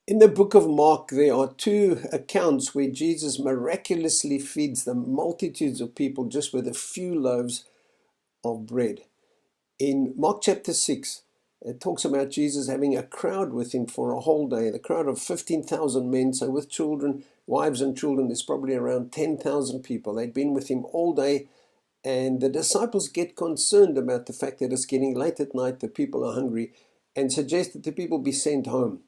In the book of Mark, there are two accounts where Jesus miraculously feeds the multitudes of people just with a few loaves of bread. In Mark chapter 6, it talks about Jesus having a crowd with him for a whole day, the crowd of 15,000 men. So with children, wives and children, there's probably around 10,000 people. They'd been with him all day, and the disciples get concerned about the fact that it's getting late at night, the people are hungry, and suggest that the people be sent home.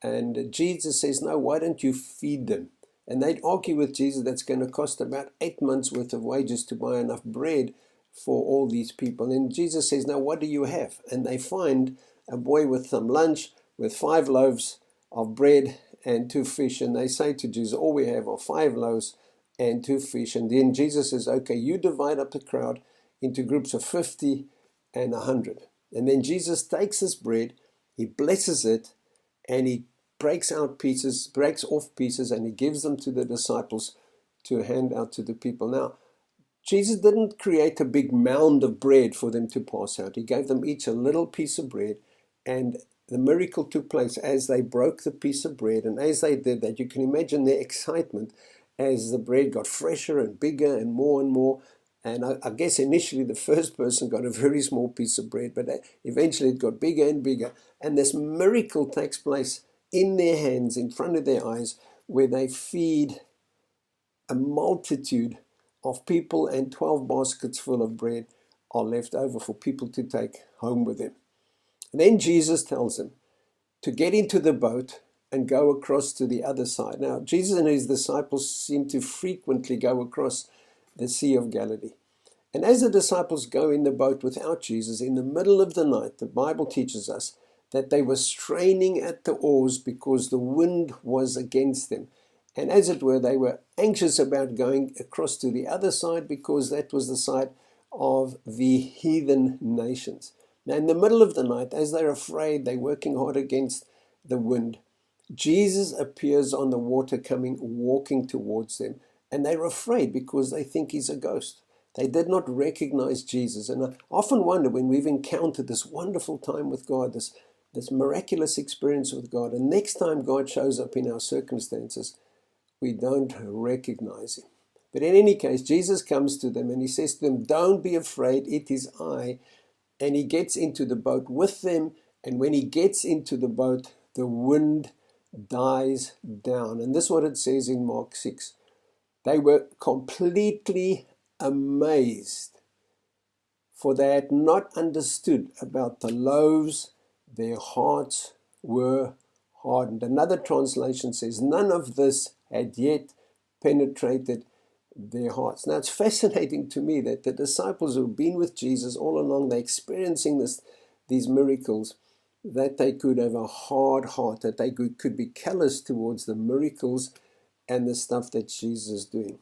And Jesus says, no, why don't you feed them? And they'd argue with Jesus that's going to cost about 8 months worth of wages to buy enough bread for all these people. And Jesus says, now what do you have? And they find a boy with some lunch, with 5 loaves of bread and 2 fish. And they say to Jesus, all we have are 5 loaves and 2 fish. And then Jesus says, okay, you divide up the crowd into groups of 50 and 100. And then Jesus takes this bread, he blesses it, and he breaks off pieces, and he gives them to the disciples to hand out to the people. Now, Jesus didn't create a big mound of bread for them to pass out. He gave them each a little piece of bread, and the miracle took place as they broke the piece of bread. And as they did that, you can imagine their excitement as the bread got fresher and bigger and more and more. And I guess initially the first person got a very small piece of bread, but eventually it got bigger and bigger. And this miracle takes place in their hands, in front of their eyes, where they feed a multitude of people, and 12 baskets full of bread are left over for people to take home with them. And then Jesus tells them to get into the boat and go across to the other side. Now, Jesus and his disciples seem to frequently go across the Sea of Galilee. And as the disciples go in the boat without Jesus, in the middle of the night, the Bible teaches us that they were straining at the oars because the wind was against them. And as it were, they were anxious about going across to the other side because that was the side of the heathen nations. Now, in the middle of the night, as they're afraid, they're working hard against the wind, Jesus appears on the water walking towards them. And they're afraid because they think he's a ghost. They did not recognize Jesus. And I often wonder when we've encountered this wonderful time with God, this miraculous experience with God, and next time God shows up in our circumstances, we don't recognize him. But in any case, Jesus comes to them and he says to them, don't be afraid, it is I. And he gets into the boat with them. And when he gets into the boat, the wind dies down. And this is what it says in Mark 6. They were completely amazed, for they had not understood about the loaves, their hearts were hardened. Another translation says, none of this had yet penetrated their hearts. Now, it's fascinating to me that the disciples who've been with Jesus all along, they're experiencing these miracles, that they could have a hard heart, that they could be callous towards the miracles and the stuff that Jesus is doing.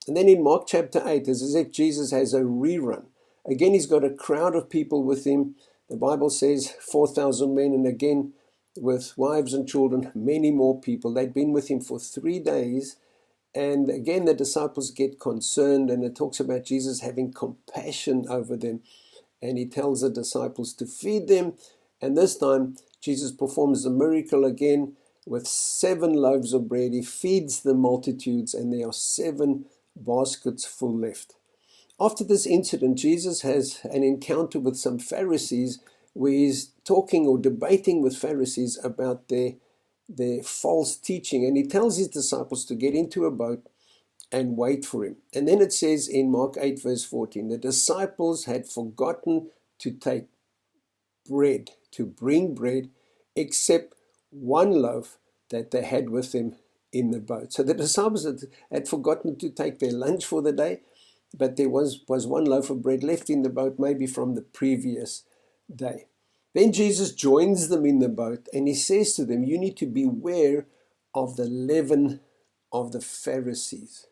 And then in Mark chapter 8, it's as if Jesus has a rerun. Again, he's got a crowd of people with him. The Bible says 4,000 men, and again, with wives and children, many more people. They'd been with him for 3 days. And again, the disciples get concerned, and it talks about Jesus having compassion over them. And he tells the disciples to feed them. And this time, Jesus performs the miracle again with 7 loaves of bread. He feeds the multitudes, and there are 7 baskets full left. After this incident, Jesus has an encounter with some Pharisees where he's talking or debating with Pharisees about their false teaching. And he tells his disciples to get into a boat and wait for him. And then it says in Mark 8 verse 14, the disciples had forgotten to take bread, to bring bread, except 1 loaf that they had with them in the boat. So the disciples had forgotten to take their lunch for the day, but there was 1 loaf of bread left in the boat, maybe from the previous day. Then Jesus joins them in the boat and he says to them, you need to beware of the leaven of the Pharisees.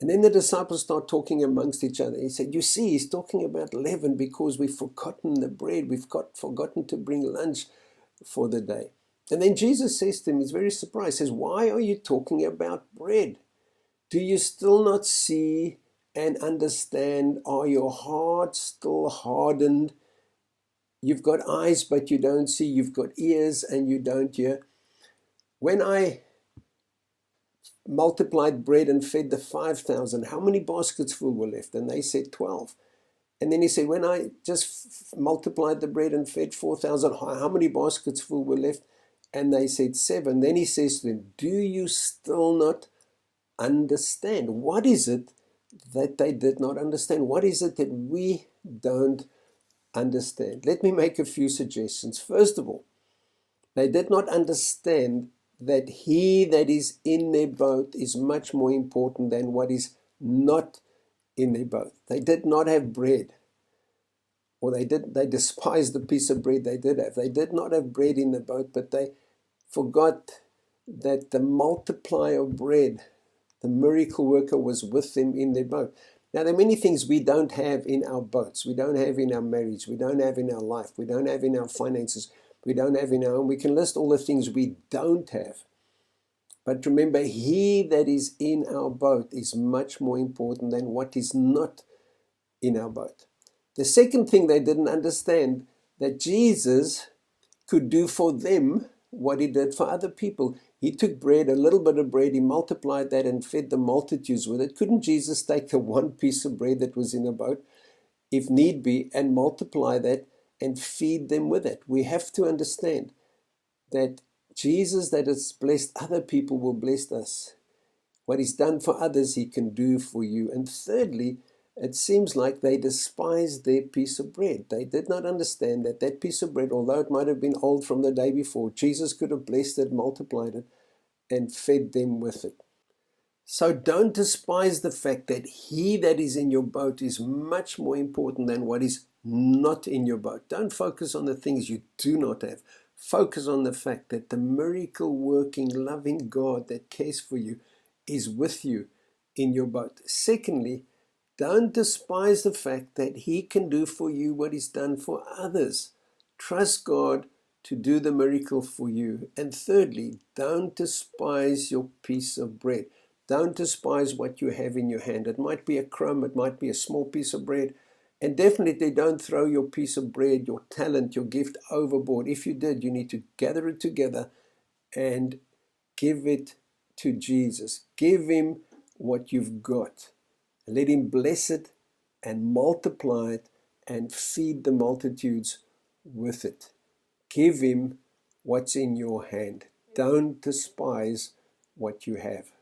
And then the disciples start talking amongst each other. He said, you see, he's talking about leaven because we've forgotten the bread. We've forgotten to bring lunch for the day. And then Jesus says to him, he's very surprised, says, why are you talking about bread? Do you still not see and understand? Are your hearts still hardened? You've got eyes, but you don't see. You've got ears and you don't hear. when I multiplied bread and fed the 5,000, how many baskets full were left? And they said 12. And then he said, when I just multiplied the bread and fed 4,000, how many baskets full were left? And they said 7. Then he says to them, do you still not understand? What is it that they did not understand? What is it that we don't understand? Let me make a few suggestions. First of all, they did not understand that he that is in their boat is much more important than what is not in their boat. They did not have bread, or they despised the piece of bread they did have. They did not have bread in the boat, but they forgot that the multiplier of bread, the miracle worker, was with them in their boat. Now, there are many things we don't have in our boats. We don't have in our marriage. We don't have in our life. We don't have in our finances. We don't have in our own. We can list all the things we don't have. But remember, he that is in our boat is much more important than what is not in our boat. The second thing they didn't understand, that Jesus could do for them what he did for other people. He took bread, a little bit of bread, he multiplied that and fed the multitudes with it. Couldn't Jesus take the one piece of bread that was in a boat, if need be, and multiply that and feed them with it? We have to understand that Jesus that has blessed other people will bless us. What he's done for others, he can do for you. And thirdly, it seems like they despised their piece of bread. They did not understand that that piece of bread, although it might have been old from the day before, Jesus could have blessed it, multiplied it, and fed them with it. So don't despise the fact that he that is in your boat is much more important than what is not in your boat. Don't focus on the things you do not have. Focus on the fact that the miracle working, loving God that cares for you is with you in your boat. Secondly, don't despise the fact that he can do for you what he's done for others. Trust God to do the miracle for you. And thirdly, don't despise your piece of bread. Don't despise what you have in your hand. It might be a crumb, it might be a small piece of bread. And definitely don't throw your piece of bread, your talent, your gift overboard. If you did, you need to gather it together and give it to Jesus. Give him what you've got. Let him bless it and multiply it and feed the multitudes with it. Give him what's in your hand. Don't despise what you have.